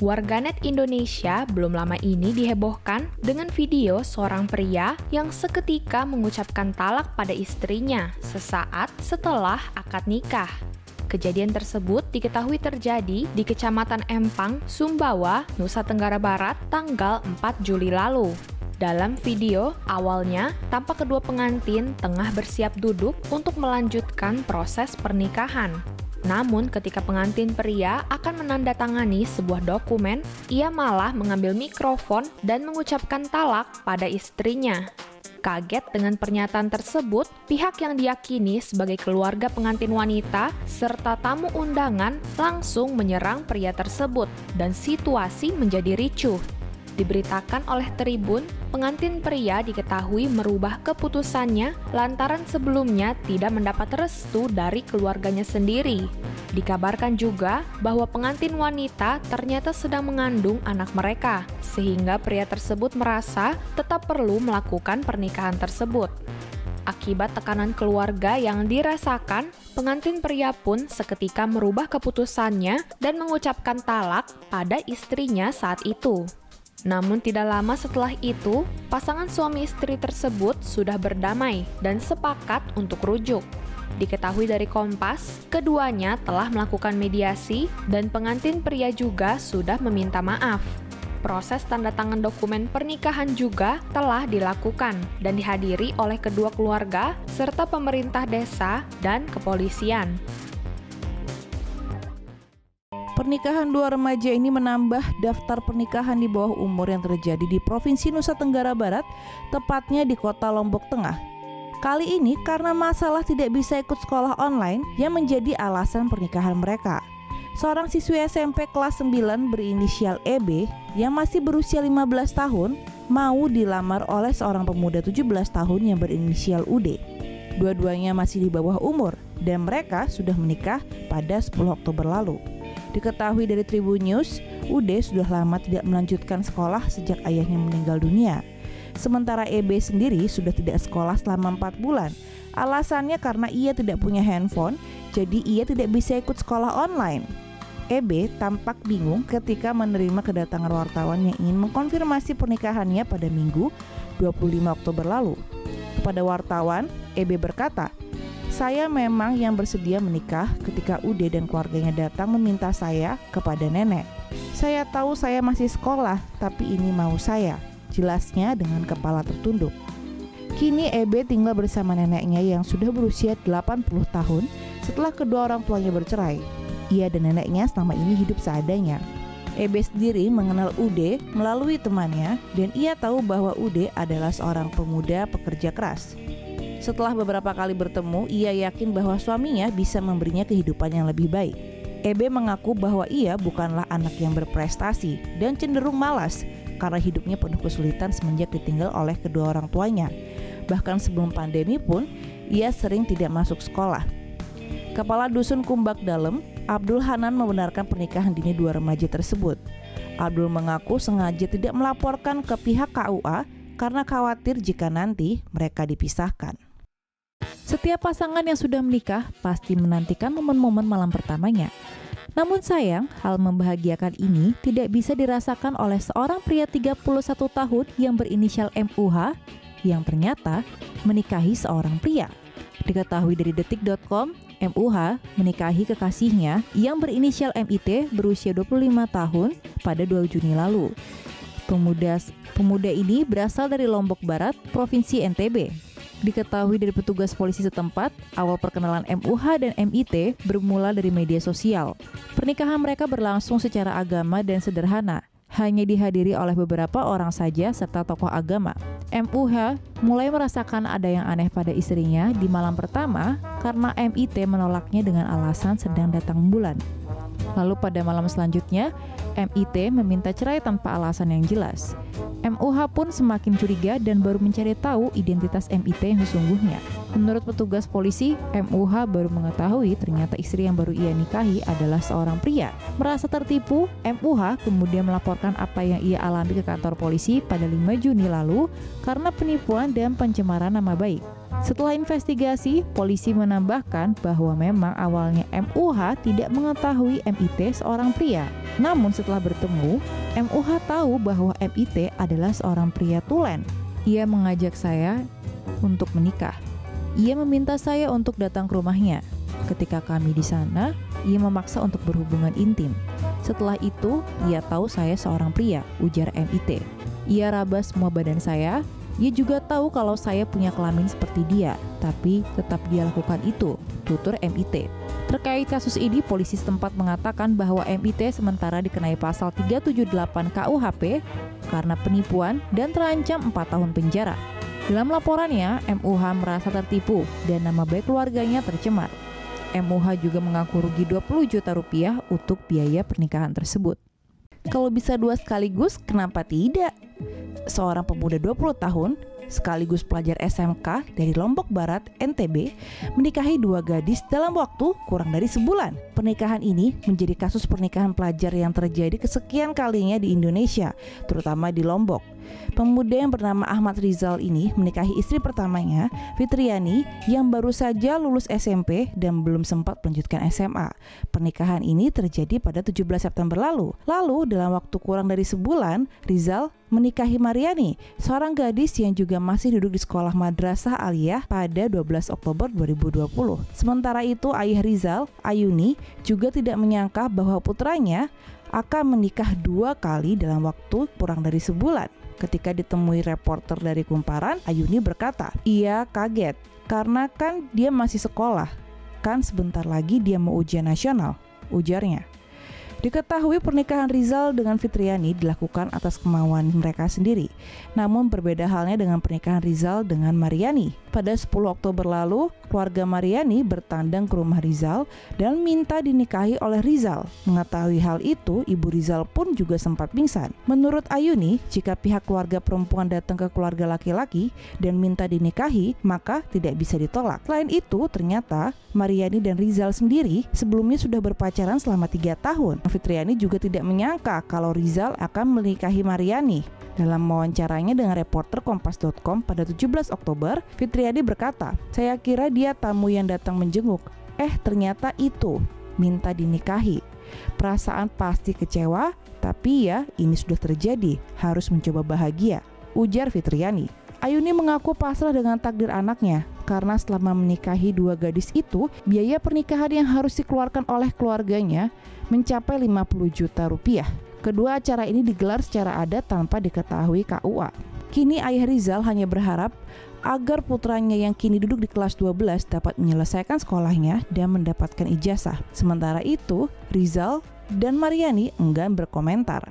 Warganet Indonesia belum lama ini dihebohkan dengan video seorang pria yang seketika mengucapkan talak pada istrinya sesaat setelah akad nikah. Kejadian tersebut diketahui terjadi di Kecamatan Empang, Sumbawa, Nusa Tenggara Barat, tanggal 4 Juli lalu. Dalam video, awalnya tampak kedua pengantin tengah bersiap duduk untuk melanjutkan proses pernikahan. Namun, ketika pengantin pria akan menandatangani sebuah dokumen, ia malah mengambil mikrofon dan mengucapkan talak pada istrinya. Kaget dengan pernyataan tersebut, pihak yang diyakini sebagai keluarga pengantin wanita serta tamu undangan langsung menyerang pria tersebut dan situasi menjadi ricuh. Diberitakan oleh Tribun, pengantin pria diketahui merubah keputusannya lantaran sebelumnya tidak mendapat restu dari keluarganya sendiri. Dikabarkan juga bahwa pengantin wanita ternyata sedang mengandung anak mereka, sehingga pria tersebut merasa tetap perlu melakukan pernikahan tersebut. Akibat tekanan keluarga yang dirasakan, pengantin pria pun seketika merubah keputusannya dan mengucapkan talak pada istrinya saat itu. Namun tidak lama setelah itu, pasangan suami istri tersebut sudah berdamai dan sepakat untuk rujuk. Diketahui dari Kompas, keduanya telah melakukan mediasi dan pengantin pria juga sudah meminta maaf. Proses tanda tangan dokumen pernikahan juga telah dilakukan dan dihadiri oleh kedua keluarga serta pemerintah desa dan kepolisian. Pernikahan dua remaja ini menambah daftar pernikahan di bawah umur yang terjadi di Provinsi Nusa Tenggara Barat, tepatnya di Kota Lombok Tengah. Kali ini karena masalah tidak bisa ikut sekolah online yang menjadi alasan pernikahan mereka. Seorang siswi SMP kelas 9 berinisial EB yang masih berusia 15 tahun mau dilamar oleh seorang pemuda 17 tahun yang berinisial UD. Dua-duanya masih di bawah umur dan mereka sudah menikah pada 10 Oktober lalu. Diketahui dari Tribun News, UD sudah lama tidak melanjutkan sekolah sejak ayahnya meninggal dunia. Sementara EB sendiri sudah tidak sekolah selama 4 bulan. Alasannya karena ia tidak punya handphone, jadi ia tidak bisa ikut sekolah online. EB tampak bingung ketika menerima kedatangan wartawan yang ingin mengkonfirmasi pernikahannya pada Minggu 25 Oktober lalu. Kepada wartawan, EB berkata, "Saya memang yang bersedia menikah ketika UD dan keluarganya datang meminta saya kepada nenek. Saya tahu saya masih sekolah, tapi ini mau saya," jelasnya dengan kepala tertunduk. Kini EB tinggal bersama neneknya yang sudah berusia 80 tahun setelah kedua orang tuanya bercerai. Ia dan neneknya selama ini hidup seadanya. EB sendiri mengenal UD melalui temannya dan ia tahu bahwa UD adalah seorang pemuda pekerja keras. Setelah beberapa kali bertemu, ia yakin bahwa suaminya bisa memberinya kehidupan yang lebih baik. EB mengaku bahwa ia bukanlah anak yang berprestasi dan cenderung malas karena hidupnya penuh kesulitan semenjak ditinggal oleh kedua orang tuanya. Bahkan sebelum pandemi pun, ia sering tidak masuk sekolah. Kepala Dusun Kumbak Dalem, Abdul Hanan membenarkan pernikahan dini dua remaja tersebut. Abdul mengaku sengaja tidak melaporkan ke pihak KUA karena khawatir jika nanti mereka dipisahkan. Setiap pasangan yang sudah menikah pasti menantikan momen-momen malam pertamanya. Namun sayang, hal membahagiakan ini tidak bisa dirasakan oleh seorang pria 31 tahun yang berinisial MUH yang ternyata menikahi seorang pria. Diketahui dari detik.com, MUH menikahi kekasihnya yang berinisial MIT berusia 25 tahun pada 2 Juni lalu. Pemuda ini berasal dari Lombok Barat, Provinsi NTB. Diketahui dari petugas polisi setempat, awal perkenalan MUH dan MIT bermula dari media sosial. Pernikahan mereka berlangsung secara agama dan sederhana, hanya dihadiri oleh beberapa orang saja serta tokoh agama. MUH mulai merasakan ada yang aneh pada istrinya di malam pertama karena MIT menolaknya dengan alasan sedang datang bulan. Lalu pada malam selanjutnya, MIT meminta cerai tanpa alasan yang jelas. MUH pun semakin curiga dan baru mencari tahu identitas MIT yang sesungguhnya. Menurut petugas polisi, MUH baru mengetahui ternyata istri yang baru ia nikahi adalah seorang pria. Merasa tertipu, MUH kemudian melaporkan apa yang ia alami ke kantor polisi pada 5 Juni lalu karena penipuan dan pencemaran nama baik. Setelah investigasi, polisi menambahkan bahwa memang awalnya MUH tidak mengetahui MIT seorang pria. Namun setelah bertemu, MUH tahu bahwa MIT adalah seorang pria tulen. Ia mengajak saya untuk menikah. Ia meminta saya untuk datang ke rumahnya. Ketika kami di sana, ia memaksa untuk berhubungan intim. Setelah itu, ia tahu saya seorang pria, ujar MIT. Ia raba semua badan saya. Ia juga tahu kalau saya punya kelamin seperti dia, tapi tetap dia lakukan itu, tutur MIT. Terkait kasus ini, polisi setempat mengatakan bahwa MIT sementara dikenai pasal 378 KUHP karena penipuan dan terancam 4 tahun penjara. Dalam laporannya, MUH merasa tertipu dan nama baik keluarganya tercemar. MUH juga mengaku rugi 20 juta rupiah untuk biaya pernikahan tersebut. Kalau bisa dua sekaligus, kenapa tidak? Seorang pemuda 20 tahun, sekaligus pelajar SMK dari Lombok Barat, NTB, menikahi 2 gadis dalam waktu kurang dari sebulan. Pernikahan ini menjadi kasus pernikahan pelajar yang terjadi kesekian kalinya di Indonesia, terutama di Lombok. Pemuda yang bernama Ahmad Rizal ini menikahi istri pertamanya, Fitriani, yang baru saja lulus SMP dan belum sempat melanjutkan SMA. Pernikahan ini terjadi pada 17 September lalu. Lalu, dalam waktu kurang dari sebulan, Rizal menikahi Mariani, seorang gadis yang juga masih duduk di sekolah madrasah aliyah pada 12 Oktober 2020. Sementara itu, ayah Rizal, Ayuni, juga tidak menyangka bahwa putranya akan menikah 2 kali dalam waktu kurang dari sebulan. Ketika ditemui reporter dari Kumparan, Ayuni berkata, ia kaget karena kan dia masih sekolah, kan sebentar lagi dia mau ujian nasional, ujarnya. Diketahui pernikahan Rizal dengan Fitriani dilakukan atas kemauan mereka sendiri. Namun berbeda halnya dengan pernikahan Rizal dengan Mariani. Pada 10 Oktober lalu, keluarga Mariani bertandang ke rumah Rizal dan minta dinikahi oleh Rizal. Mengetahui hal itu, ibu Rizal pun juga sempat pingsan. Menurut Ayuni, jika pihak keluarga perempuan datang ke keluarga laki-laki dan minta dinikahi, maka tidak bisa ditolak. Selain itu, ternyata Mariani dan Rizal sendiri sebelumnya sudah berpacaran selama 3 tahun. Fitriani juga tidak menyangka kalau Rizal akan menikahi Mariani. Dalam wawancaranya dengan reporter Kompas.com pada 17 Oktober, Fitriani berkata, saya kira dia tamu yang datang menjenguk. Ternyata itu, minta dinikahi. Perasaan pasti kecewa, tapi ya ini sudah terjadi, harus mencoba bahagia, ujar Fitriani. Ayuni mengaku pasrah dengan takdir anaknya, karena selama menikahi 2 gadis itu, biaya pernikahan yang harus dikeluarkan oleh keluarganya mencapai 50 juta rupiah. Kedua acara ini digelar secara adat tanpa diketahui KUA. Kini ayah Rizal hanya berharap agar putranya yang kini duduk di kelas 12 dapat menyelesaikan sekolahnya dan mendapatkan ijazah. Sementara itu, Rizal dan Mariani enggan berkomentar.